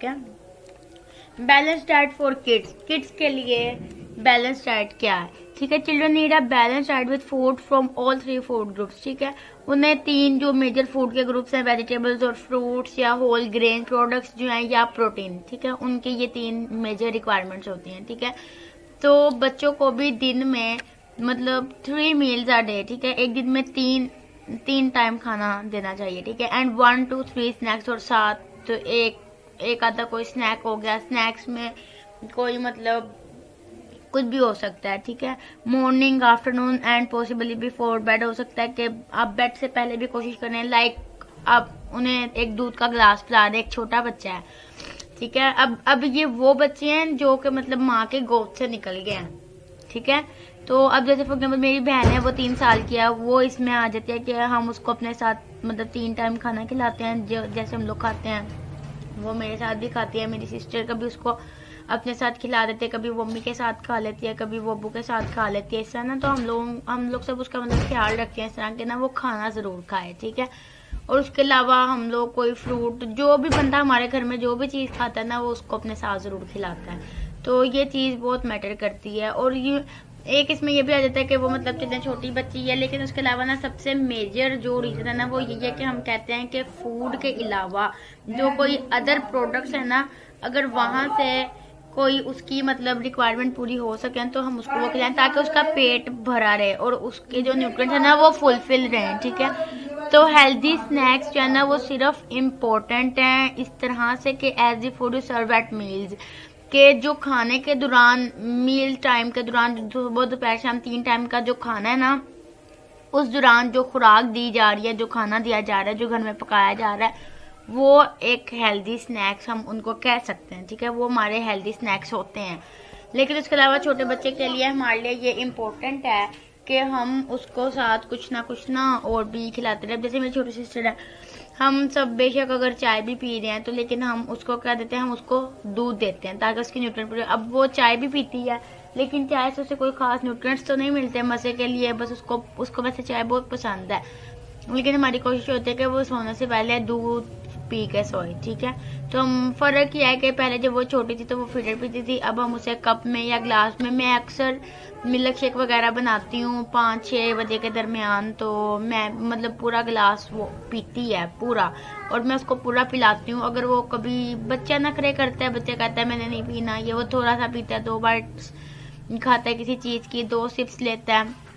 क्या balance diet for kids, kids के लिए बैलेंस डाइट क्या है? ठीक है, children need a balance diet with food from all 3 food groups. ठीक है, उन्हें 3 जो मेजर फूड के ग्रुप्स हैं, वेजिटेबल्स और फ्रूट्स या होल ग्रेन प्रोडक्ट्स जो हैं या प्रोटीन, ठीक है, उनकी ये 3 मेजर रिक्वायरमेंट्स होती हैं। ठीक है, तो बच्चों को भी दिन में मतलब 3 मील्स अ डे, ठीक है, एक दिन में तीन टाइम खाना देना चाहिए। ठीक है, एंड 1 to 3 स्नैक्स, और साथ तो एक आधा कोई स्नैक हो गया। स्नैक्स में कोई मतलब कुछ भी हो सकता है। ठीक है, morning, afternoon and possibly before bed हो सकता है कि आप बेड से पहले भी कोशिश करें। लाइक आप उन्हें एक दूध का ग्लास पिला दें, एक छोटा बच्चा है। ठीक है, अब ये वो बच्चे हैं जो कि मतलब माँ के गोद से निकल गए हैं। ठीक है, तो अब जैसे फॉर एग्जाम्पल मेरी बहन है, वो 3 साल की है, वो इसमें आ जाती है कि हम उसको अपने साथ मतलब 3 टाइम खाना खिलाते हैं, जो जैसे हम लोग खाते हैं वो मेरे साथ भी खाती है। मेरी सिस्टर कभी उसको अपने साथ खिला देते हैं, कभी वो मम्मी के साथ खा लेती है, कभी वो अब्बू के साथ खा लेती है। इस तरह ना तो हम लोग सब उसका मतलब ख्याल रखते हैं इस तरह के ना वो खाना ज़रूर खाए। ठीक है, और उसके अलावा हम लोग कोई फ्रूट, जो भी बंदा हमारे घर में जो भी चीज़ खाता है ना, वो उसको अपने साथ ज़रूर खिलाता है। तो ये चीज़ बहुत मैटर करती है। और ये एक इसमें ये भी आ जाता है कि वो मतलब कितनी छोटी बच्ची है, लेकिन उसके अलावा ना सबसे मेजर जो रीज़न है ना वो ये है कि हम कहते हैं कि फूड के अलावा जो कोई अदर प्रोडक्ट्स है ना, अगर वहाँ से कोई उसकी मतलब रिक्वायरमेंट पूरी हो सके तो हम उसको वो खिलाएं, ताकि उसका पेट भरा रहे और उसके जो न्यूट्रिएंट्स है ना वो फुलफिल रहें। ठीक है, तो हेल्दी स्नैक्स जो है ना वो सिर्फ इम्पोर्टेंट हैं इस तरह से कि as a food you serve at meals, के जो खाने के दौरान, मील टाइम के दौरान, सुबह दोपहर शाम 3 टाइम का जो खाना है ना, उस दौरान जो खुराक दी जा रही है, जो खाना दिया जा रहा है, जो घर में पकाया जा रहा है, वो एक हेल्दी स्नैक्स हम उनको कह सकते हैं। ठीक है, वो हमारे हेल्दी स्नैक्स होते हैं। लेकिन उसके अलावा छोटे बच्चे के लिए हमारे लिए ये इम्पोर्टेंट है कि हम उसको साथ कुछ ना और भी खिलाते रहे। जैसे मेरी छोटी सिस्टर है, हम सब बेशक अगर चाय भी पी रहे हैं तो लेकिन हम उसको क्या देते हैं, हम उसको दूध देते हैं ताकि उसकी न्यूट्रिएंट पूरे। अब वो चाय भी पीती है लेकिन चाय से उसे कोई खास न्यूट्रिएंट्स तो नहीं मिलते मज़े के लिए, बस उसको वैसे चाय बहुत पसंद है। लेकिन हमारी कोशिश होती है कि वो सोने से पहले दूध पी के सोए। ठीक है, तो हम फ़र्क यह है कि पहले जब वो छोटी थी तो वो फीडर पीती थी, अब हम उसे कप में या ग्लास में। मैं अक्सर मिल्क शेक वगैरह बनाती हूँ 5-6 बजे के दरमियान, तो मैं मतलब पूरा गिलास वो पीती है पूरा, और मैं उसको पूरा पिलाती हूँ। अगर वो कभी बच्चा नखरे करता है, बच्चा कहता है मैंने नहीं पीना, ये वो थोड़ा सा पीता है, 2 बाइट्स खाता है किसी चीज़ की, 2 सिप्स लेता है,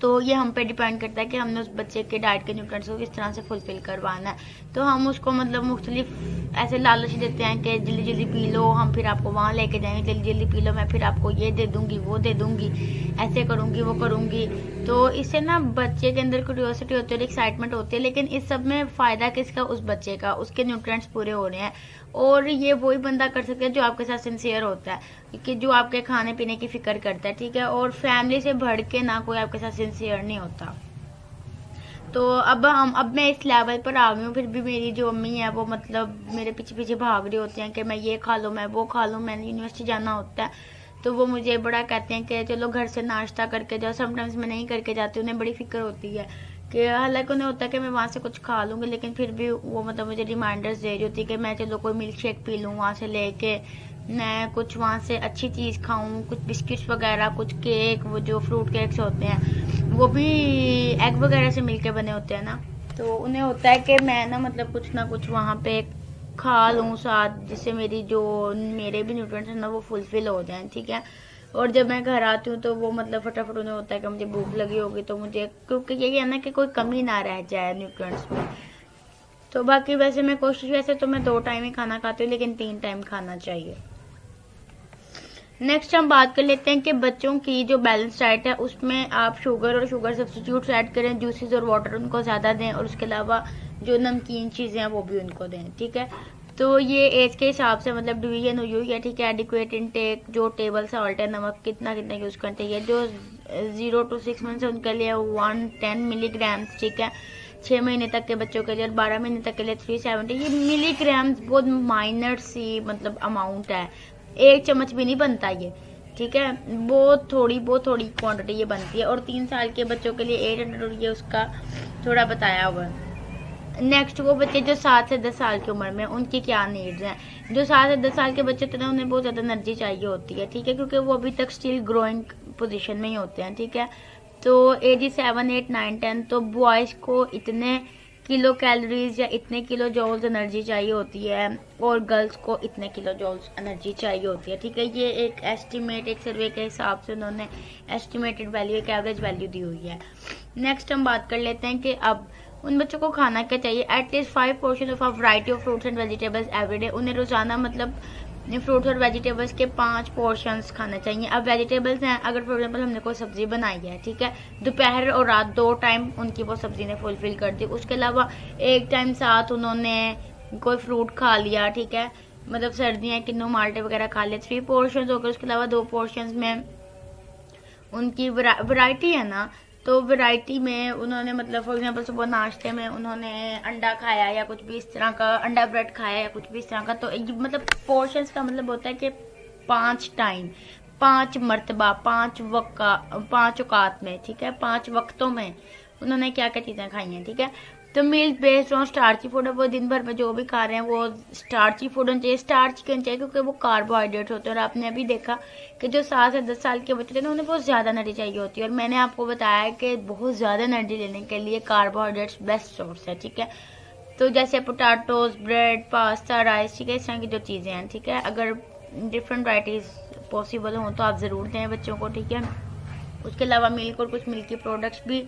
तो ये हम पे डिपेंड करता है कि हमने उस बच्चे के डाइट के न्यूट्रिएंट्स को किस तरह से फुलफिल करवाना है। तो हम उसको मतलब मुख्तलिफ ऐसे लालच देते हैं कि जल्दी जल्दी पी लो, हम फिर आपको वहाँ लेके जाएंगे, जल्दी जल्दी पी लो, मैं फिर आपको ये दे दूँगी, वो दे दूँगी, ऐसे करूँगी, वो करूँगी। तो इससे ना बच्चे के अंदर क्यूरियोसिटी होती है और एक्साइटमेंट होती है, लेकिन इस सब में फ़ायदा किसका? उस बच्चे का, उसके न्यूट्रिएंट्स पूरे हो रहे हैं। और ये वही बंदा कर सकता है जो आपके साथ सिंसियर होता है, कि जो आपके खाने पीने की फिक्र करता है। ठीक है, और फैमिली से बढ़ के ना कोई आपके साथ सिंसियर नहीं होता। तो अब मैं इस लेवल पर आ गई हूँ, फिर भी मेरी जो अम्मी है वो मतलब मेरे पीछे पीछे भाग रही होती हैं कि मैं ये खा लूँ, मैं वो खा लूँ, मैंने यूनिवर्सिटी जाना होता है, तो वो मुझे बड़ा कहते हैं कि चलो घर से नाश्ता करके जाओ। समटाइम्स मैं नहीं करके जाती, उन्हें बड़ी फिक्र होती है कि हालांकि उन्हें होता है कि मैं वहाँ से कुछ खा लूँगी, लेकिन फिर भी वो मतलब मुझे रिमाइंडर्स दे रही होती है कि मैं चलो कोई मिल्क शेक पी लूँ वहाँ से लेके, मैं कुछ वहाँ से अच्छी चीज़ खाऊं, कुछ बिस्किट्स वगैरह, कुछ केक, वो जो फ्रूट केक्स होते हैं वो भी एग वगैरह से मिलके बने होते हैं ना, तो उन्हें होता है कि मैं ना कुछ वहाँ पे खा लूँ साथ, जिससे मेरे भी न्यूट्रिएंट्स हैं ना वो फुलफिल हो जाएं। ठीक है, और जब मैं घर आती हूँ तो वो मतलब फटाफट उन्हें होता है कि मुझे भूख लगी होगी, तो मुझे, क्योंकि यही है ना कि कोई कमी ना रह जाए न्यूट्रिएंट्स में। तो बाकी वैसे मैं कोशिश, वैसे तो मैं 2 टाइम ही खाना खाती हूँ, लेकिन 3 टाइम खाना चाहिए। नेक्स्ट हम बात कर लेते हैं कि बच्चों की जो बैलेंस डाइट है उसमें आप शुगर और शुगर सब्स्टिट्यूट्स ऐड करें, जूसेस और वाटर उनको ज़्यादा दें, और उसके अलावा जो नमकीन चीज़ें हैं वो भी उनको दें। ठीक है, तो ये एज के हिसाब से मतलब डिवीजन हुई हुई है। ठीक है, एडिक्वेट इनटेक, जो टेबल सॉल्ट है, नमक कितना कितना यूज़ करते हैं, जो 0 to 6 मंथ्स है उनके लिए 110 मिलीग्राम। ठीक है, 6 महीने तक के बच्चों के लिए, 12 महीने तक के लिए 370। ये मिलीग्राम्स बहुत माइनर सी मतलब अमाउंट है, 1 चम्मच भी नहीं बनता ये। ठीक है, बहुत थोड़ी क्वांटिटी ये बनती है। और 3 साल के बच्चों के लिए 800, और ये उसका थोड़ा बताया हुआ है। नेक्स्ट वो बच्चे जो 7 से 10 साल की उम्र में, उनकी क्या नीड्स हैं। जो 7 से 10 साल के बच्चे होते हैं उन्हें बहुत ज़्यादा एनर्जी चाहिए होती है, ठीक है, क्योंकि वो अभी तक स्टिल ग्रोइंग पोजीशन में ही होते हैं, ठीक है। तो एज 7, 8, 9, 10 तो बॉयज़ को इतने किलो कैलोरीज या इतने किलो जॉल्स एनर्जी चाहिए होती है और गर्ल्स को इतने किलो जॉल्स एनर्जी चाहिए होती है, ठीक है। ये एक एस्टिमेट, एक सर्वे के हिसाब से उन्होंने एस्टिमेटेड वैल्यू, एक एवरेज वैल्यू दी हुई है। नेक्स्ट हम बात कर लेते हैं कि अब उन बच्चों को खाना क्या चाहिए। At least 5 portion of a variety of fruits and vegetables everyday. उन्हें रोजाना मतलब फ्रूट्स और वेजिटेबल्स के 5 पोर्शंस खाना चाहिए। अब वेजिटेबल्स हैं, अगर फॉर एग्जांपल हमने कोई सब्जी बनाई है, ठीक है, दोपहर और रात 2 टाइम उनकी वो सब्जी ने फुलफिल कर दी। उसके अलावा एक टाइम साथ उन्होंने कोई फ्रूट खा लिया, ठीक है, मतलब सर्दियाँ किन्नू माल्टे वगैरह खा लिया, 3 पोर्शन हो गए। उसके अलावा 2 पोर्शन में उनकी वैरायटी है ना, तो वैरायटी में उन्होंने मतलब फॉर एग्जांपल सुबह नाश्ते में उन्होंने अंडा खाया या कुछ भी इस तरह का, अंडा ब्रेड खाया या कुछ भी इस तरह का। तो मतलब पोर्शंस का मतलब होता है कि 5 टाइम, 5 मर्तबा, 5 औकात में, ठीक है, 5 वक्तों में उन्होंने क्या क्या चीज़ें खाई हैं, ठीक है। तो मील बेस्ड ऑन स्टार्ची फूड है, वो दिन भर में जो भी खा रहे हैं वो स्टार्ची फूड होना चाहिए। स्टार्च क्यों चाहिए? क्योंकि वो कार्बोहाइड्रेट होते हैं और आपने अभी देखा कि जो 7 से 10 साल के बच्चे थे ना, उन्हें बहुत ज़्यादा एनर्जी चाहिए होती है। और मैंने आपको बताया कि बहुत ज़्यादा एनर्जी लेने के लिए कार्बोहाइड्रेट्स बेस्ट सोर्स है, ठीक है। तो जैसे पोटैटोज, ब्रेड, पास्ता, राइस, ठीक है, इस तरह की जो चीज़ें हैं, ठीक है, अगर डिफरेंट वराइटीज़ पॉसिबल हों तो आप ज़रूर दें बच्चों को, ठीक है। उसके अलावा मिल्क और कुछ मिल्की प्रोडक्ट्स भी।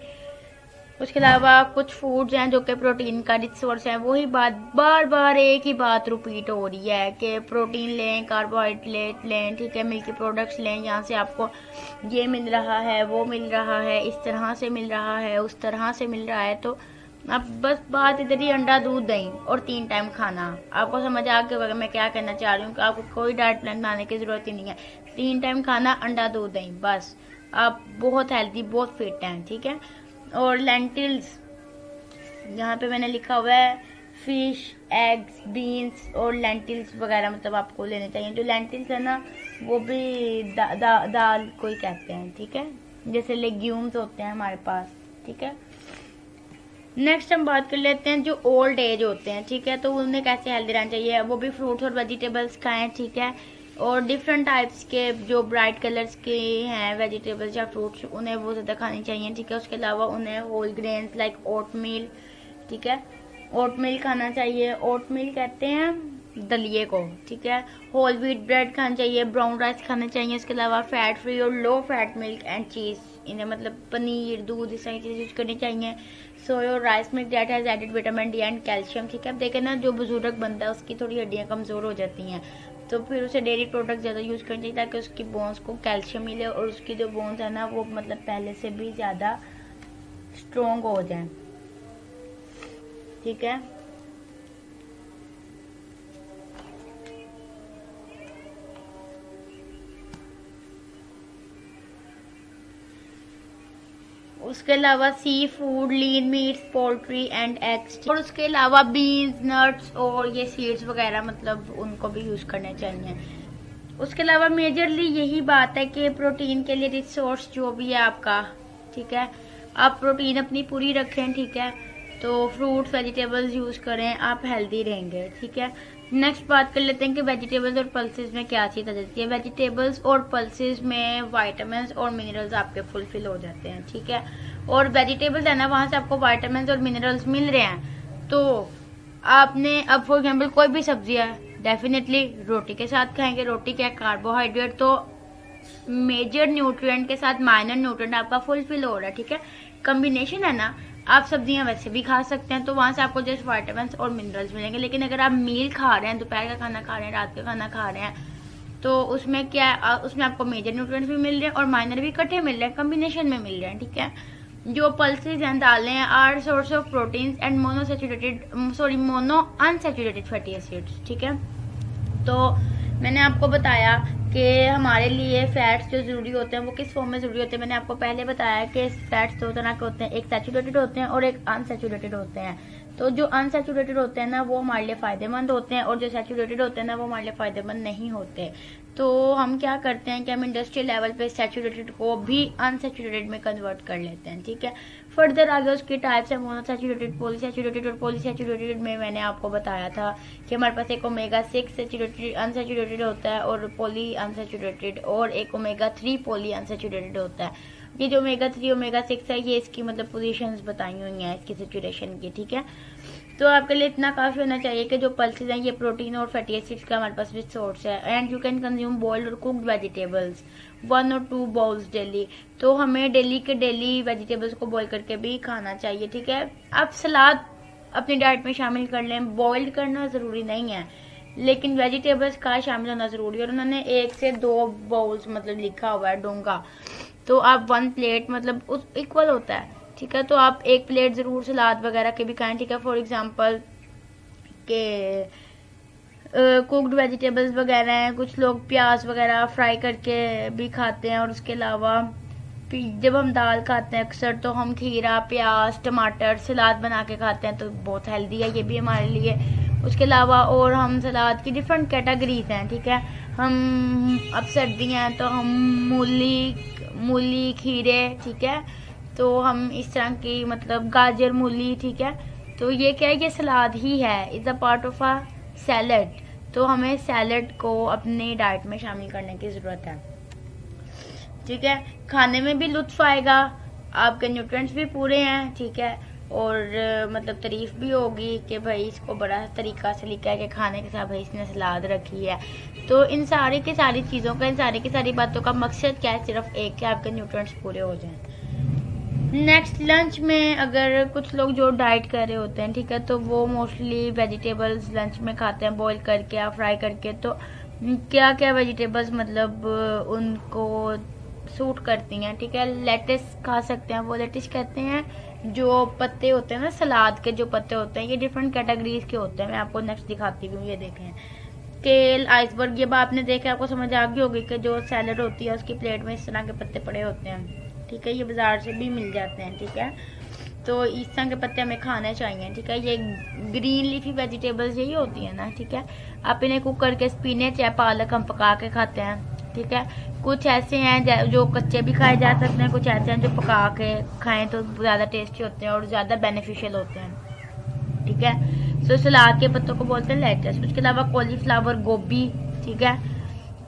उसके अलावा कुछ फूड्स हैं जो कि प्रोटीन का रिच सोर्स है। वही बात बार बार एक ही बात रिपीट हो रही है कि प्रोटीन लें, कार्बोहाइड्रेट लें, ठीक है, मिल्की प्रोडक्ट्स लें, यहाँ से आपको ये मिल रहा है, वो मिल रहा है, इस तरह से मिल रहा है, उस तरह से मिल रहा है। तो अब बस बात इधर ही अंडा, दूध, दही और 3 टाइम खाना। आपको समझ आ गया मैं क्या कहना चाह रही हूँ कि आपको कोई डाइट प्लान बनाने की ज़रूरत ही नहीं है। 3 टाइम खाना, अंडा, दूध, दही, बस आप बहुत हेल्दी, बहुत फिट हैं, ठीक है। और लेंटिल्स, यहाँ पे मैंने लिखा हुआ है फिश, एग्स, बीन्स और लेंटिल्स वगैरह मतलब आपको लेने चाहिए। जो लेंटिल्स है ना, वो भी दाल को ही कहते हैं, ठीक है, जैसे लेग्यूम्स होते हैं हमारे पास, ठीक है। नेक्स्ट हम बात कर लेते हैं जो ओल्ड एज होते हैं, ठीक है, तो उन्हें कैसे हेल्दी रहना चाहिए। वो भी फ्रूट्स और वेजिटेबल्स खाएं, ठीक है, और डिफरेंट टाइप्स के जो ब्राइट कलर्स के हैं वेजिटेबल्स या फ्रूट्स, उन्हें वो ज़्यादा खानी चाहिए, ठीक है। उसके अलावा उन्हें होल ग्रेन्स लाइक ओट मील, ठीक है, ओट मील खाना चाहिए। ओट मील कहते हैं दलिए को, ठीक है। होल व्हीट ब्रेड खाना चाहिए, ब्राउन राइस खाना चाहिए। इसके अलावा फैट फ्री और low fat milk and cheese, इन्हें मतलब पनीर, दूध, इस तरह की चीज़ यूज करनी चाहिए। सोया और rice milk that has added vitamin D and calcium, ठीक है। अब देखें ना, जो बुजुर्ग बनता है उसकी थोड़ी हड्डियाँ कमज़ोर हो जाती हैं, तो फिर उसे डेयरी प्रोडक्ट ज़्यादा यूज़ करनी चाहिए ताकि उसकी बोन्स को कैल्शियम मिले और उसकी जो बोन्स है ना वो मतलब पहले से भी ज़्यादा स्ट्रोंग हो जाए, ठीक है। उसके अलावा seafood, lean meats, poultry and eggs, और उसके अलावा बीन्स, नट्स और ये सीड्स वगैरह मतलब उनको भी यूज़ करने चाहिए। उसके अलावा मेजरली यही बात है कि प्रोटीन के लिए रिच सोर्स जो भी है आपका, ठीक है, आप प्रोटीन अपनी पूरी रखें, ठीक है। तो फ्रूट्स, वेजिटेबल्स यूज़ करें, आप हेल्दी रहेंगे, ठीक है। नेक्स्ट बात कर लेते हैं कि वेजिटेबल्स और पल्सेस में क्या चीज़ आ जाती है। वेजिटेबल्स और पल्सेस में वाइटामिन और मिनरल्स आपके फुलफिल हो जाते हैं, ठीक है। और वेजिटेबल्स है ना, वहाँ से आपको वाइटामिन और मिनरल्स मिल रहे हैं। तो आपने अब फॉर एग्जाम्पल कोई भी सब्जी है, डेफिनेटली रोटी के साथ खाएंगे। रोटी क्या है? कार्बोहाइड्रेट, तो मेजर न्यूट्रिएंट के साथ माइनर न्यूट्रिएंट आपका फुलफिल हो रहा है, ठीक है। कॉम्बिनेशन है ना, आप सब्जियां वैसे भी खा सकते हैं, तो वहां से आपको जस्ट वाइटामिन और मिनरल्स मिलेंगे। लेकिन अगर आप मील खा रहे हैं, दोपहर का खाना खा रहे हैं, रात का खाना खा रहे हैं, तो उसमें क्या है, उसमें आपको मेजर न्यूट्रिएंट्स भी मिल रहे हैं और माइनर भी इकट्ठे मिल रहे हैं, कॉम्बिनेशन में मिल रहे हैं, ठीक है। जो पल्सेस हैं, दालें हैं, are source of proteins and mono unsaturated fatty acids, ठीक है। तो मैंने आपको बताया कि हमारे लिए फैट्स जो ज़रूरी होते हैं वो किस फॉर्म में ज़रूरी होते हैं। मैंने आपको पहले बताया कि फैट्स 2 तरह के होते हैं, एक सैचुरेटेड होते हैं और एक अनसैचुरेटेड होते हैं। तो जो अनसैचुरेटेड होते हैं ना, वो हमारे लिए फ़ायदेमंद होते हैं, और जो सैचुरेटेड होते हैं ना, वो हमारे लिए फ़ायदेमंद नहीं होते। तो हम क्या करते हैं कि हम इंडस्ट्रियल लेवल पे सैचुरेटेड को भी अनसैचुरेटेड में कन्वर्ट कर लेते हैं, ठीक है। फर्दर आगे उसकी टाइप्स है मोनोसैचुरेटेड, पॉलीसैचुरेटेड और पॉलीसैचुरेटेड में मैंने आपको बताया था कि हमारे पास एक ओमेगा 6 सैचुरेटेड अनसैचुरेटेड होता है और पॉली अनसैचुरेटेड, और एक ओमेगा 3 पॉली अनसैचुरेटेड होता है। ये जो ओमेगा 3 ओमेगा 6 है ये इसकी मतलब पोजीशंस बताई हुई हैं इसकी सिचुएशन की, ठीक है। तो आपके लिए इतना काफी होना चाहिए कि जो पल्सेस हैं ये प्रोटीन और फैटी एसिड्स का हमारे पास रिच सोर्स है। And you can consume boiled और कुक्ड वेजिटेबल्स 1 और 2 बाउल्स डेली। तो हमें डेली के डेली वेजिटेबल्स को बॉईल करके भी खाना चाहिए, ठीक है। आप सलाद अपनी डाइट में शामिल कर लें, बॉइल्ड करना जरूरी नहीं है, लेकिन वेजिटेबल्स का शामिल होना जरूरी है। और उन्होंने 1 से 2 बाउल्स मतलब लिखा हुआ है डोंगा, तो आप 1 प्लेट मतलब उस इक्वल होता है, ठीक है। तो आप 1 प्लेट जरूर सलाद वगैरह के भी खाएं, ठीक है। फॉर एग्जांपल के कुक्ड वेजिटेबल्स वगैरह हैं, कुछ लोग प्याज वगैरह फ्राई करके भी खाते हैं। और उसके अलावा जब हम दाल खाते हैं अक्सर तो हम खीरा प्याज टमाटर सलाद बना के खाते हैं, तो बहुत हेल्दी है ये भी हमारे लिए। उसके अलावा और हम सलाद की डिफरेंट कैटेगरीज हैं, ठीक है। हम अब सर्दी हैं तो हम मूली खीरे, ठीक है, तो हम इस तरह की मतलब गाजर मूली, ठीक है। तो ये क्या है, ये सलाद ही है, is a part of a salad. तो हमें सैलड को अपनी डाइट में शामिल करने की जरूरत है, ठीक है। खाने में भी लुत्फ आएगा, आपके न्यूट्रिएंट्स भी पूरे हैं, ठीक है। और मतलब तारीफ भी होगी कि भाई इसको बड़ा तरीका से लिखा है कि खाने के साथ भाई इसने सलाद रखी है। तो इन सारी की सारी चीज़ों का, इन सारी की सारी बातों का मकसद क्या है, सिर्फ एक कि आपके न्यूट्रिएंट्स पूरे हो जाएं। नेक्स्ट लंच में अगर कुछ लोग जो डाइट कर रहे होते हैं, ठीक है, तो वो मोस्टली वेजिटेबल्स लंच में खाते हैं बॉईल करके या फ्राई करके। तो क्या क्या वेजिटेबल्स मतलब उनको सूट करती हैं, ठीक है। लेटिस खा सकते हैं, वो लेटिस कहते हैं जो पत्ते होते हैं ना सलाद के, जो पत्ते होते हैं ये डिफरेंट कैटेगरीज के होते हैं। मैं आपको नेक्स्ट दिखाती हूँ, ये देखें केल आइसबर्ग, ये बात आपने देखे आपको समझ आ गई होगी कि जो सैलड होती है उसकी प्लेट में इस तरह के पत्ते पड़े होते हैं, ठीक है। ये बाजार से भी मिल जाते हैं, ठीक है। तो इस तरह के पत्ते हमें खाने चाहिए, ठीक है। ये ग्रीन लीफी वेजिटेबल्स यही होती है ना, ठीक है। आप इन्हें कुक करके स्पिनच या पालक हम पका के खाते हैं, ठीक है। कुछ ऐसे हैं जो कच्चे भी खाए जा सकते हैं, कुछ ऐसे हैं जो पका के खाएं तो ज़्यादा टेस्टी होते हैं और ज़्यादा बेनिफिशियल होते हैं, ठीक है। सो सलाद के पत्तों को बोलते हैं लेटस। उसके अलावा कॉलीफ्लावर गोभी, ठीक है।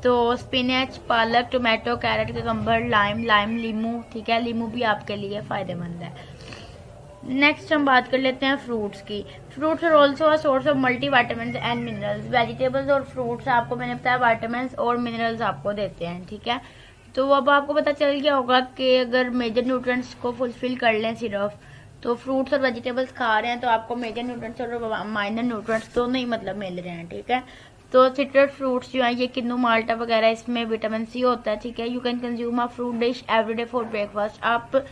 तो स्पिनच पालक टोमेटो कैरेट ककम्बर लाइम लीमू, ठीक है। लीमू भी आपके लिए फ़ायदेमंद है। नेक्स्ट हम बात कर लेते हैं फ्रूट्स की। Fruits are also a source of multi vitamin and minerals. Vegetables और फ्रूट्स आपको मैंने बताया वाइटामिन और मिनरल्स आपको देते हैं, ठीक है। तो अब आपको पता चल गया होगा कि अगर मेजर न्यूट्रिएंट्स को फुलफिल कर लें सिर्फ, तो फ्रूट्स और वेजिटेबल्स खा रहे हैं तो आपको मेजर न्यूट्रिएंट्स और माइनर न्यूट्रिएंट्स दोनों ही मतलब मिल रहे हैं, ठीक है। तो सिट्रस फ्रूट्स जो है ये किन्नू माल्टा वगैरह, इसमें विटामिन सी होता है, ठीक है। You can consume a fruit dish everyday for breakfast. आप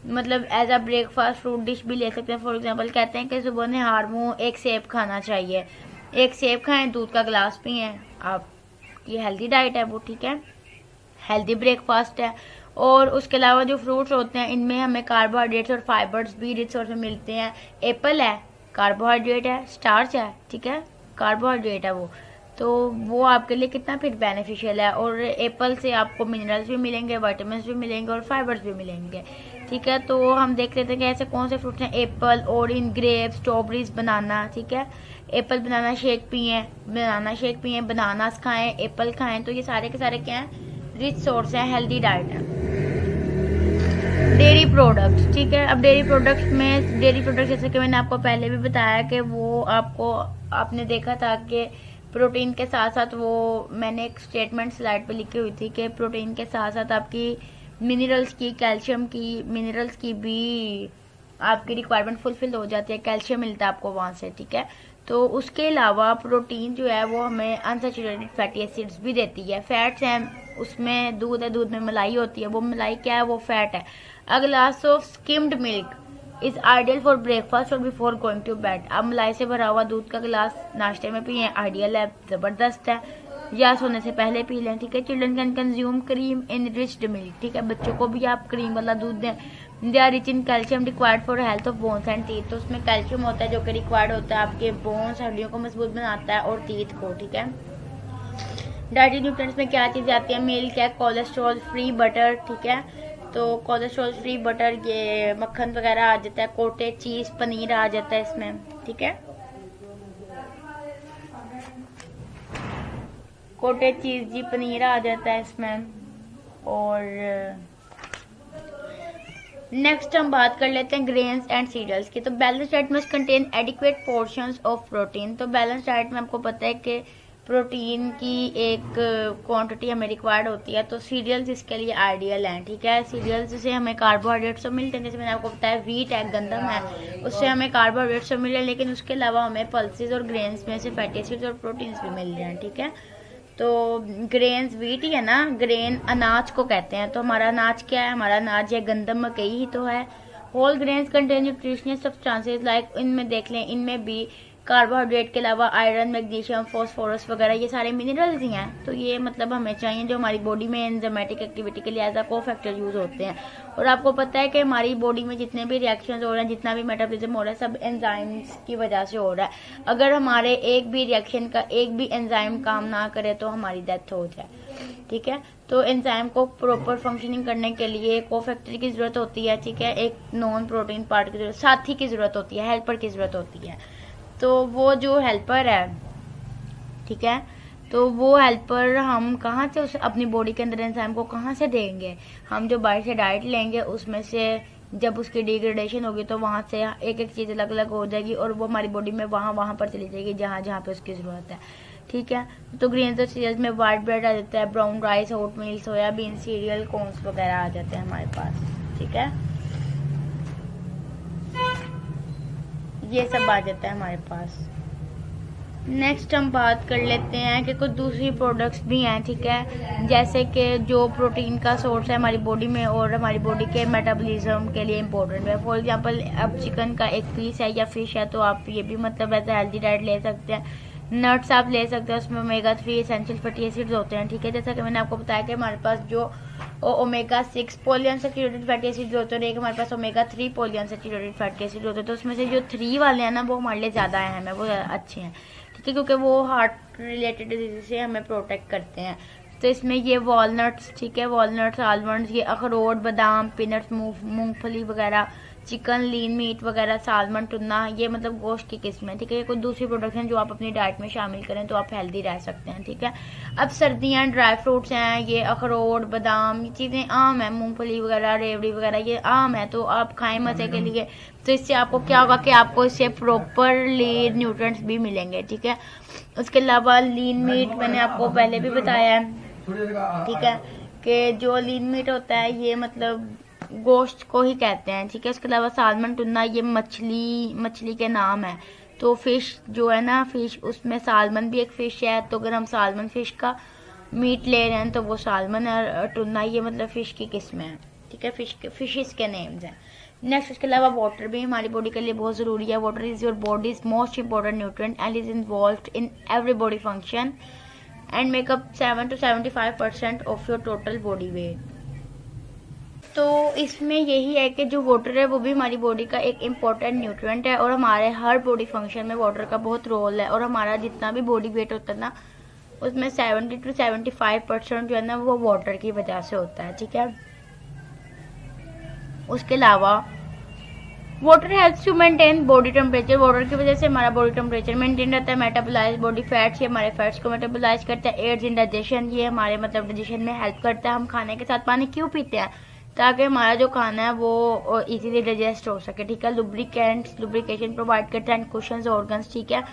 मतलब as a breakfast fruit dish भी ले सकते हैं। फॉर एग्जांपल कहते हैं कि सुबह नहार मुँह 1 सेब खाना चाहिए, 1 सेब खाएं, दूध का गिलास पिएं, आप ये हेल्दी डाइट है वो, ठीक है, हेल्दी ब्रेकफास्ट है। और उसके अलावा जो फ्रूट्स होते हैं इनमें हमें कार्बोहाइड्रेट्स और फाइबर्स भी रिच सोर्स में मिलते हैं। एप्पल है कार्बोहाइड्रेट है, स्टार्च है, ठीक है, कार्बोहाइड्रेट है वो, तो वो आपके लिए कितना फिर बेनिफिशियल है। और एप्पल से आपको मिनरल्स भी मिलेंगे, विटामिन्स भी मिलेंगे और फाइबर्स भी मिलेंगे, ठीक है। तो हम देख लेते हैं कि ऐसे कौन से फ्रूट्स हैं। एप्पल, ऑरेंज, ग्रेप्स, स्ट्रॉबेरीज, बनाना, ठीक है। एप्पल बनाना शेक पिए, बनानास खाएं, एप्पल खाएं, तो ये सारे के सारे क्या हैं, रिच सोर्स है, हेल्दी डाइट है। डेयरी प्रोडक्ट्स, ठीक है। अब डेयरी प्रोडक्ट्स जैसे कि मैंने आपको पहले भी बताया कि वो आपने देखा था कि प्रोटीन के साथ साथ वो मैंने एक स्टेटमेंट स्लाइड पे लिखी हुई थी कि प्रोटीन के साथ साथ आपकी मिनरल्स की, कैल्शियम की, मिनरल्स की भी आपकी रिक्वायरमेंट फुलफिल हो जाती है, कैल्शियम मिलता है आपको वहाँ से, ठीक है। तो उसके अलावा प्रोटीन जो है वो हमें अनसैचुरेटेड फैटी एसिड्स भी देती है। फैट्स हैं उसमें, दूध है, दूध में मलाई होती है, वो मलाई क्या है, वो फैट है। A glass of skimmed milk is ideal for breakfast और बिफोर गोइंग टू बेड। अब मलाई से भरा हुआ दूध का गिलास नाश्ते में पिए, आइडियल है, जबरदस्त है, या सोने से पहले पी लें, ठीक है। Children can consume cream enriched milk, ठीक है, बच्चों को भी आप क्रीम वाला दूध दें। They are rich in calcium required for health of bones and teeth. तो उसमें कैल्शियम होता है जो कि रिक्वायर्ड होता है आपके बोन्स, हड्डियों को मजबूत बनाता है, और टीथ को, ठीक है। डाइटरी न्यूट्रिएंट्स में क्या चीज़ आती है, मिल्क है, कोलेस्ट्रॉल फ्री बटर, ठीक है, तो कोलेस्ट्रॉल फ्री बटर, ये मक्खन वगैरह आ जाता है, कोटेड चीज पनीर आ जाता है इसमें, ठीक है, कोटेड चीज जी पनीर आ जाता है इसमें। और नेक्स्ट हम बात कर लेते हैं ग्रेन्स एंड सीरियल्स की। तो balance diet must contain adequate portions of protein. तो बैलेंस डाइट में आपको पता है कि प्रोटीन की एक क्वांटिटी हमें रिक्वायर्ड होती है, तो सीरियल्स इसके लिए आइडियल हैं, ठीक है। सीरियल्स से हमें कार्बोहाइड्रेट्स तो मिलते हैं, जैसे मैंने आपको बताया व्हीट है, गंदम है, उससे हमें कार्बोहाइड्रेट्स तो मिल रहे हैं, लेकिन उसके अलावा हमें पल्सेस और ग्रेन्स में से फैटी एसिड्स और प्रोटीन्स भी मिल रहे हैं, ठीक है। तो ग्रेन्स व्हीट ही है ना, ग्रेन अनाज को कहते हैं। तो हमारा अनाज क्या है, हमारा अनाज है गंदम, मकई ही तो है। Whole grains contain nutritional substances like, इनमें देख लें, इनमें भी कार्बोहाइड्रेट के अलावा आयरन, मैग्नीशियम, फॉस्फोरस वगैरह ये सारे मिनरल्स ही हैं। तो ये मतलब हमें चाहिए जो हमारी बॉडी में एंजाइमेटिक एक्टिविटी के लिए एज अ कोफैक्टर यूज होते हैं। और आपको पता है कि हमारी बॉडी में जितने भी रिएक्शंस हो रहे हैं, जितना भी मेटाबॉलिज्म हो रहा है, सब एंजाइम्स की वजह से हो रहा है। अगर हमारे एक भी रिएक्शन का एक भी एंजाइम काम ना करे तो हमारी डेथ हो जाए, ठीक है। तो एंजाइम को प्रॉपर फंक्शनिंग करने के लिए कोफैक्टर की जरूरत होती है, ठीक है, एक नॉन प्रोटीन पार्ट की जरूरत, साथी की जरूरत होती है, हेल्पर की जरूरत होती है। तो वो जो हेल्पर है, ठीक है, तो वो हेल्पर हम कहाँ से उस अपनी बॉडी के अंदर एंजाइम को कहाँ से देंगे, हम जो बाहर से डाइट लेंगे उसमें से जब उसकी डिग्रेडेशन होगी तो वहाँ से एक एक चीज़ अलग अलग हो जाएगी और वो हमारी बॉडी में वहाँ पर चली जाएगी जहाँ जहाँ पे उसकी ज़रूरत है, ठीक है। तो ग्रेन्स और सीरियल्स में वाइट ब्रेड आ जाता है, ब्राउन राइस, ओट मील, सोयाबीन, सीरियल, कॉर्न्स वगैरह आ जाते हैं हमारे पास, ठीक है, ये सब आ जाता है हमारे पास। नेक्स्ट हम बात कर लेते हैं कि कुछ दूसरी प्रोडक्ट्स भी हैं, ठीक है, जैसे कि जो प्रोटीन का सोर्स है हमारी बॉडी में और हमारी बॉडी के मेटाबॉलिज्म के लिए इम्पोर्टेंट है। फॉर एग्जांपल अब चिकन का एक पीस है या फिश है, तो आप ये भी मतलब ऐसा हेल्दी डाइट ले सकते हैं। नट्स आप ले सकते हैं, उसमें ओमेगा 3 एसेंशियल फैटी एसिड्स होते हैं, ठीक है। जैसा कि मैंने आपको बताया कि हमारे पास जो ओमेगा 6 पॉलीअनसैचुरेटेड फैटी एसिड्स होते हैं, एक हमारे पास ओमेगा 3 पॉलीअनसैचुरेटेड फैटी एसिड होते हैं। तो उसमें से जो 3 वाले हैं ना, वो हमारे लिए ज़्यादा अहम है, वो अच्छे हैं, ठीक है, क्योंकि वो हार्ट रिलेटेड डिजीज से हमें प्रोटेक्ट करते हैं। तो इसमें ये वॉलनट्स, ठीक है, वॉलनट्स, आलमंड्स, ये अखरोट, बादाम, पीनट्स, मूंगफली वगैरह, चिकन, लीन मीट वगैरह, सालमन, टुना, ये मतलब गोश्त की किस्में, ठीक है। ये कुछ दूसरी प्रोडक्ट्स हैं जो आप अपनी डाइट में शामिल करें तो आप हेल्दी रह सकते हैं, ठीक है। अब सर्दियाँ, ड्राई फ्रूट्स हैं, ये अखरोट, बादाम, ये चीज़ें आम है, मूंगफली वगैरह, रेवड़ी वगैरह, ये आम है, तो आप खाएं मज़े के लिए। तो इससे आपको क्या होगा कि आपको इससे प्रॉपरली न्यूट्रिएंट्स भी मिलेंगे, ठीक है। उसके अलावा लीन मीट मैंने आपको पहले भी बताया है, ठीक है, कि जो लीन मीट होता है ये मतलब गोश्त को ही कहते हैं, ठीक है। उसके अलावा सालमन, टुना, ये मछली के नाम है। तो फिश जो है ना, फिश, उसमें सालमन भी एक फिश है, तो अगर हम सालमन फिश का मीट ले रहे हैं तो वो सालमन और टुना, ये मतलब फिश की किस्में हैं, ठीक है, फिशेस के नेम्स हैं। नेक्स्ट उसके अलावा वाटर भी हमारी बॉडी के लिए बहुत ज़रूरी है। Water is your bodies most important nutrient and is involved in every body function and makeup 7 to 75% of your total body weight. तो इसमें यही है कि जो वाटर है वो भी हमारी बॉडी का एक इम्पॉर्टेंट न्यूट्रिएंट है और हमारे हर बॉडी फंक्शन में वाटर का बहुत रोल है। और हमारा जितना भी बॉडी वेट होता है ना, उसमें 70 to 75% जो है ना वो वाटर की वजह से होता है, ठीक है। उसके अलावा water helps to maintain body temperature. Water की वजह से हमारा बॉडी टेम्परेचर मेंटेन रहता है। मेटाबोलाइज बॉडी फैट्स, ये हमारे फैट्स को मेटाबोलाइज करता है। एड्स इन डाइजेशन, ये हमारे मतलब डाइजेशन में हेल्प करता है। हम खाने के साथ पानी क्यों पीते हैं? ताकि हमारा जो खाना है वो इजीली डाइजेस्ट हो सके, ठीक है। लुब्रिकेशन प्रोवाइड करता है। कुशन्स ऑर्गन्स, ठीक है,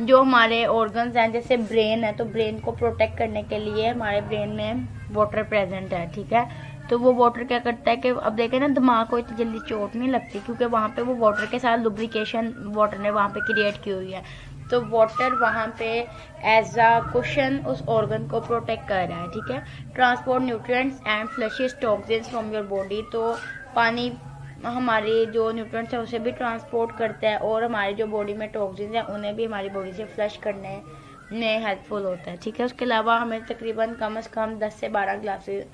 जो हमारे ऑर्गन्स हैं, जैसे ब्रेन है, तो ब्रेन को प्रोटेक्ट करने के लिए हमारे ब्रेन में वाटर प्रेजेंट है, ठीक है। तो वो वाटर क्या करता है कि अब देखें ना, दिमाग को इतनी जल्दी चोट नहीं लगती क्योंकि वहाँ पे वो वाटर के साथ लुब्रिकेशन वाटर ने वहाँ पे क्रिएट की हुई है। तो वाटर वहाँ पे एज अ कुशन उस ऑर्गन को प्रोटेक्ट कर रहा है, ठीक है। Transport nutrients and flushes toxins from your body, तो पानी हमारे जो न्यूट्रिएंट्स है उसे भी ट्रांसपोर्ट करता है और हमारी जो बॉडी में टॉक्सिन्स हैं उन्हें भी हमारी बॉडी से फ्लश करने में हेल्पफुल होता है, ठीक है। उसके अलावा हमें तकरीबन कम से कम 10 से 12 ग्लासेस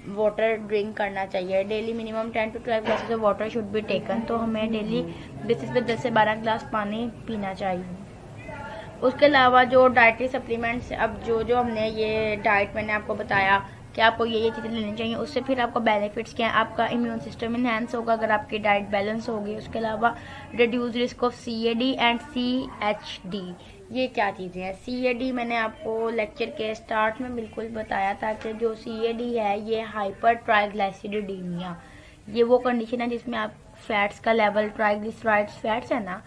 वाटर ड्रिंक करना चाहिए daily. Minimum 10 to 12 glasses of water should be taken. तो हमें डेली बेसिस पे 10 से 12 ग्लास पानी पीना चाहिए। उसके अलावा जो डाइटरी सप्लीमेंट्स, अब जो हमने ये डाइट मैंने आपको बताया कि आपको ये चीज़ें लेनी चाहिए। उससे फिर आपको बेनिफिट्स क्या है, आपका इम्यून सिस्टम इन्हेंस होगा अगर आपकी डाइट बैलेंस होगी। उसके अलावा reduce risk of CAD and CHD। ये क्या चीज़ें हैं? CAD मैंने आपको लेक्चर के स्टार्ट में बिल्कुल बताया था कि जो CAD है ये हाइपर ट्राइग्लाइसिडिडीमिया, ये वो कंडीशन है जिसमें आप फैट्स का लेवल, ट्राइग्लिसराइड्स फैट्स है ना,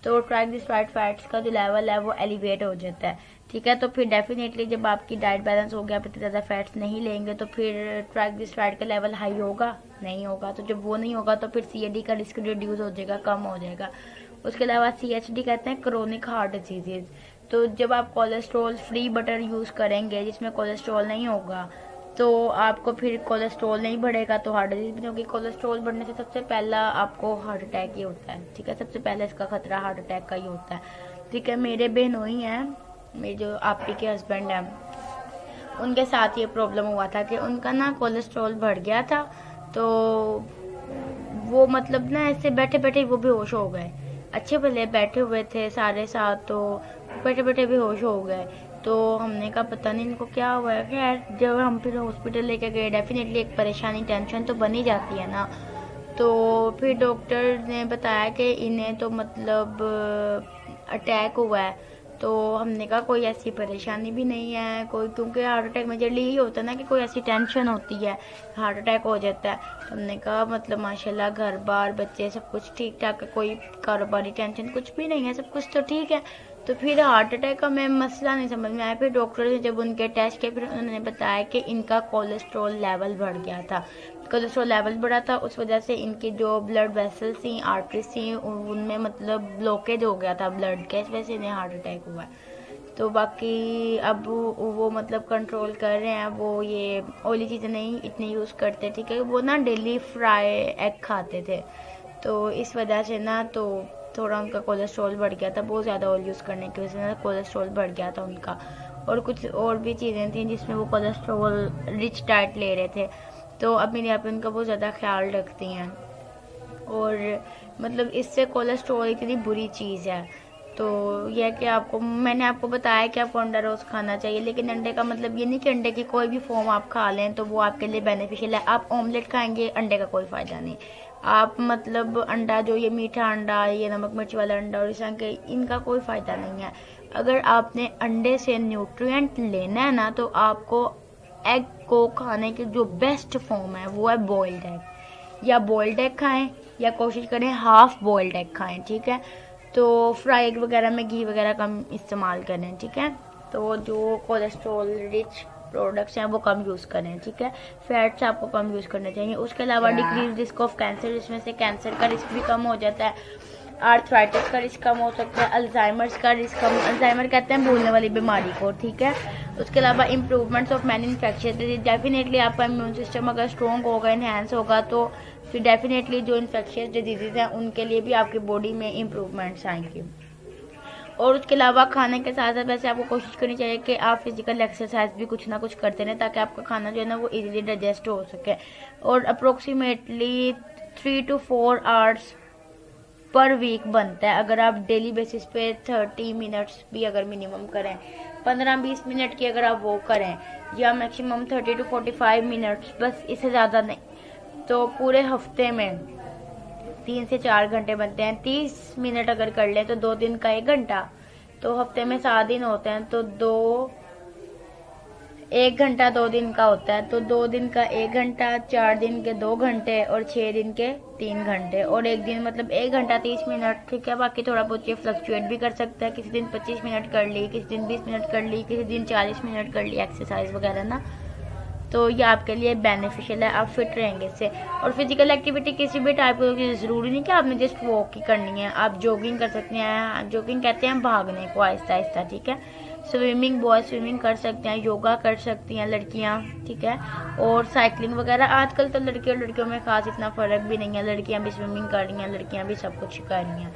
तो ट्राइग्लिसराइड फैट्स का जो लेवल है वो एलिवेट हो जाता है। ठीक है, तो फिर डेफिनेटली जब आपकी डाइट बैलेंस हो गया, आप इतने ज़्यादा फैट्स नहीं लेंगे तो फिर ट्राइग्लिसराइड का लेवल हाई होगा नहीं होगा। तो जब वो नहीं होगा तो फिर CAD का रिस्क रिड्यूस हो जाएगा, कम हो जाएगा। उसके अलावा CHD कहते हैं क्रोनिक हार्ट डिजीजेज। तो जब आप कोलेस्ट्रॉल फ्री बटर यूज़ करेंगे जिसमें कोलेस्ट्रॉल नहीं होगा तो आपको फिर कोलेस्ट्रॉल नहीं बढ़ेगा तो हार्ट डिजीज भी होगी। कोलेस्ट्रॉल बढ़ने से सबसे पहला आपको हार्ट अटैक ही होता है। ठीक है, सबसे पहले इसका खतरा हार्ट अटैक का ही होता है। ठीक है, मेरे बहनोई हैं, मेरे जो आपी के हस्बैंड हैं, उनके साथ ये प्रॉब्लम हुआ था कि उनका ना कोलेस्ट्रॉल बढ़ गया था, तो वो मतलब ना ऐसे बैठे बैठे वो बेहोश हो गए। अच्छे भले बैठे हुए थे सारे साथ, तो बैठे बैठे बेहोश हो गए। तो हमने कहा पता नहीं इनको क्या हुआ है। खैर जब हम फिर हॉस्पिटल लेके गए, डेफिनेटली एक परेशानी, टेंशन तो बनी जाती है ना। तो फिर डॉक्टर ने बताया कि इन्हें तो मतलब अटैक हुआ है। तो हमने कहा कोई ऐसी परेशानी भी नहीं है कोई, क्योंकि हार्ट अटैक मेजरली यही होता है ना कि कोई ऐसी टेंशन होती है, हार्ट अटैक हो जाता है। तो हमने कहा मतलब माशाल्लाह घर बार बच्चे सब कुछ ठीक ठाक है, कोई कारोबारी टेंशन कुछ भी नहीं है, सब कुछ तो ठीक है। तो फिर हार्ट अटैक का मैं मसला नहीं समझ में आया। फिर डॉक्टर ने जब उनके टेस्ट किए फिर उन्होंने बताया कि इनका कोलेस्ट्रॉल लेवल बढ़ गया था। कोलेस्ट्रॉल लेवल बढ़ा था, उस वजह से इनकी जो ब्लड वेसल्स थी, आर्टरीज थी, उनमें मतलब ब्लॉकेज हो गया था ब्लड के, इस वजह से इन्हें हार्ट अटैक हुआ है। तो बाकी अब वो मतलब कंट्रोल कर रहे हैं, वो ये ऑयली चीज़ें नहीं इतनी यूज़ करते। ठीक है, वो ना डेली फ्राई एग खाते थे, तो इस वजह से ना तो थोड़ा उनका कोलेस्ट्रॉल बढ़ गया था, बहुत ज़्यादा ऑयल यूज़ करने की वजह से ना कोलेस्ट्रॉल बढ़ गया था उनका। और कुछ और भी चीज़ें थी जिसमें वो कोलेस्ट्रॉल रिच डाइट ले रहे थे। तो अब मेरी आप उनका बहुत ज़्यादा ख्याल रखती हैं। और मतलब इससे कोलेस्ट्रॉल इतनी बुरी चीज़ है। तो यह कि आपको मैंने आपको बताया कि आपको अंडा रोज़ खाना चाहिए, लेकिन अंडे का मतलब ये नहीं कि अंडे की कोई भी फॉर्म आप खा लें तो वो आपके लिए बेनिफिशियल है। आप ऑमलेट खाएंगे, अंडे का कोई फ़ायदा नहीं। आप मतलब अंडा जो ये मीठा अंडा, ये नमक मिर्च वाला अंडा और इस तरह के, इनका कोई फ़ायदा नहीं है। अगर आपने अंडे से न्यूट्रिएंट लेना है ना, तो आपको एग को खाने की जो बेस्ट फॉर्म है वो है बॉइल्ड एग। या बॉइल्ड एग खाएं या कोशिश करें हाफ बॉइल्ड एग खाएं। ठीक है, तो फ्राई एग वगैरह में घी वगैरह कम इस्तेमाल करें। ठीक है, तो जो कोलेस्ट्रॉल रिच प्रोडक्ट्स हैं वो कम यूज़ करें। ठीक है, फैट्स आपको कम यूज़ करने चाहिए। उसके अलावा डिक्रीज रिस्क ऑफ कैंसर, जिसमें से कैंसर का रिस्क भी कम हो जाता है, आर्थराइटिस का रिस्क कम हो सकता है, अल्जाइमर्स का रिस्क कम, अल्जाइमर कहते हैं भूलने वाली बीमारी को। ठीक है, उसके अलावा improvements of many infection, definitely आपका इम्यून सिस्टम अगर स्ट्रॉन्ग होगा, इन्हेंस होगा, तो फिर डेफिनेटली जो इन्फेक्शियस डिजीज़ हैं उनके लिए भी आपकी बॉडी में इम्प्रूवमेंट्स आएंगी। और उसके अलावा खाने के साथ साथ वैसे आपको कोशिश करनी चाहिए कि आप फिजिकल एक्सरसाइज भी कुछ ना कुछ करते रहें, ताकि आपका खाना जो है ना वो इजीली डाइजेस्ट हो सके। और अप्रोक्सीमेटली 3 to 4 आवर्स पर वीक बनता है। अगर आप डेली बेसिस पे 30 मिनट्स भी अगर मिनिमम करें, 15-20 मिनट की अगर आप वो करें, या मैक्सिमम 30 to 45 मिनट्स, बस इससे ज़्यादा नहीं, तो पूरे हफ्ते में 3 से 4 घंटे बनते हैं। 30 मिनट अगर कर लें तो 2 दिन का 1 घंटा, तो हफ्ते में 7 दिन होते हैं, तो 1 घंटा 2 दिन का होता है, तो 2 दिन का 1 घंटा, 4 दिन के 2 घंटे और 6 दिन के 3 घंटे, और 1 दिन मतलब 1 घंटा 30 मिनट। ठीक है, बाकी थोड़ा बहुत ये फ्लक्चुएट भी कर सकता है, किसी दिन 25 मिनट कर ली, किसी दिन 20 मिनट कर ली, किसी दिन 40 मिनट कर ली एक्सरसाइज वगैरह ना, तो ये आपके लिए बेनिफिशियल है, आप फिट रहेंगे इससे। और फिजिकल एक्टिविटी किसी भी टाइप की ज़रूरी नहीं कि आपने जस्ट वॉक ही करनी है, आप जॉगिंग कर सकते हैं। जॉगिंग कहते हैं भागने को आहिस्ता आहिस्ता। ठीक है, स्विमिंग, बॉय स्विमिंग कर सकते हैं, योगा कर सकती हैं लड़कियां। ठीक है, और साइकिलिंग वगैरह। आजकल तो लड़के और लड़कियों में खास इतना फ़र्क भी नहीं है, लड़कियां भी स्विमिंग कर रही हैं, लड़कियां भी सब कुछ कर रही हैं।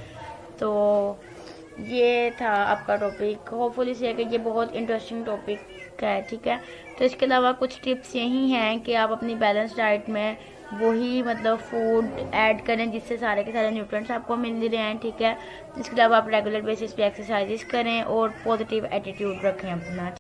तो ये था आपका टॉपिक, होपफुली से कि ये बहुत इंटरेस्टिंग टॉपिक है। ठीक है, तो इसके अलावा कुछ टिप्स यही हैं कि आप अपनी बैलेंस डाइट में वही मतलब फूड ऐड करें जिससे सारे के सारे न्यूट्रिएंट्स आपको मिल रहे हैं। ठीक है, इसके अलावा आप रेगुलर बेसिस पे एक्सरसाइजेस करें और पॉजिटिव एटीट्यूड रखें अपना।